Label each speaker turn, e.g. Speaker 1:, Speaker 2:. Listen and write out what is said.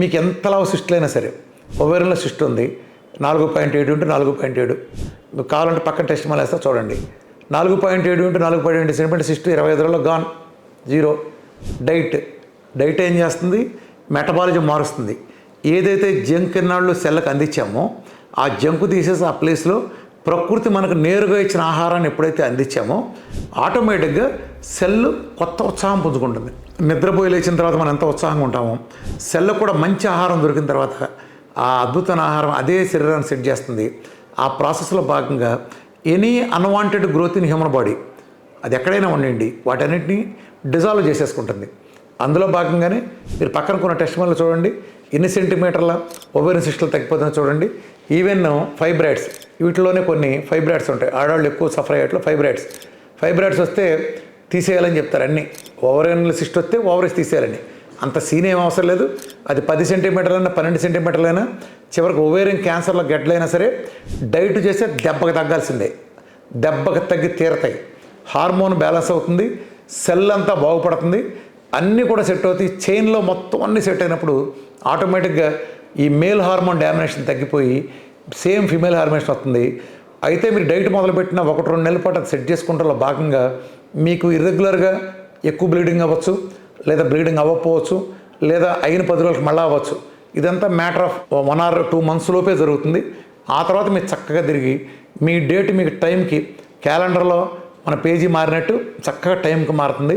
Speaker 1: మీకు ఎంతలా సిస్టులైనా సరే, ఓవేరియన్లో సిస్ట్ ఉంది 4.7 ఉంటే 4.7, మీకు కావాలంటే పక్కన టెస్ట్ మళ్ళీ వేస్తా చూడండి. 4.7 ఉంటే 4.7 సెంటీమీటర్ సిస్ట్ 25 రోజుల్లో గాన్, జీరో. డైట్ ఏం చేస్తుంది? మెటబాలిజం మారుస్తుంది. ఏదైతే జంక్ ఎన్నాళ్ళు సెల్లకు అందించామో ఆ జంకు తీసేసి ఆ ప్లేస్లో ప్రకృతి మనకు నేరుగా ఇచ్చిన ఆహారాన్ని ఎప్పుడైతే అందించామో ఆటోమేటిక్గా సెల్ కొత్త ఉత్సాహం పుంజుకుంటుంది. నిద్రపోయి లేచిన తర్వాత మనం ఎంత ఉత్సాహంగా ఉంటామో సెల్ కూడా మంచి ఆహారం దొరికిన తర్వాత ఆ అద్భుతమైన ఆహారం అదే శరీరాన్ని సెట్ చేస్తుంది. ఆ ప్రాసెస్లో భాగంగా any unwanted growth in human body అది ఎక్కడైనా ఉండండి వాటన్నిటిని డిజాల్వ్ చేసేసుకుంటుంది. అందులో భాగంగానే మీరు పక్కన కొన్న టెస్ట్ మళ్ళీ చూడండి, ఎన్ని సెంటీమీటర్ల ఓవేరియన్ సిస్టులు తగ్గిపోతుందో చూడండి. ఈవెన్ ఫైబ్రాయిడ్స్, వీటిలోనే కొన్ని ఫైబ్రాయిడ్స్ ఉంటాయి. ఆడవాళ్ళు ఎక్కువ సఫర్ అయ్యేట్లో ఫైబ్రాయిడ్స్ వస్తే తీసేయాలని చెప్తారు. అన్నీ ఓవేరియన్ సిస్ట్ వస్తే ఓవరీస్ తీసేయాలని. అంత సీన్ ఏం అవసరం లేదు. అది 10 సెంటీమీటర్లైనా 12 సెంటీమీటర్లైనా చివరికి ఓవేరియన్ క్యాన్సర్లో గడ్డలైనా సరే డైట్ చేస్తే దెబ్బకి తగ్గాల్సిందే. దెబ్బకి తగ్గి తీరతాయి. హార్మోన్ బ్యాలెన్స్ అవుతుంది, సెల్ అంతా బాగుపడుతుంది, అన్నీ కూడా సెట్ అవుతాయి. చైన్లో మొత్తం అన్నీ సెట్ అయినప్పుడు ఆటోమేటిక్గా ఈ మేల్ హార్మోన్ డామినేషన్ తగ్గిపోయి సేమ్ ఫీమేల్ హార్మోనేషన్ వస్తుంది. అయితే మీరు డైట్ మొదలుపెట్టిన 1-2 నెలల పాటు అది సెట్ చేసుకుంటాలో భాగంగా మీకు ఇర్రెగ్యులర్గా ఎక్కువ బ్లీడింగ్ అవ్వచ్చు, లేదా బ్లీడింగ్ అవ్వకపోవచ్చు, లేదా అయిన 10 రోజులకు మళ్ళీ అవ్వచ్చు. ఇదంతా మ్యాటర్ ఆఫ్ 1 or 2 months లోపే జరుగుతుంది. ఆ తర్వాత మీరు చక్కగా తిరిగి మీ డేట్ మీకు టైంకి క్యాలెండర్లో మన పేజీ మారినట్టు చక్కగా టైంకి మారుతుంది.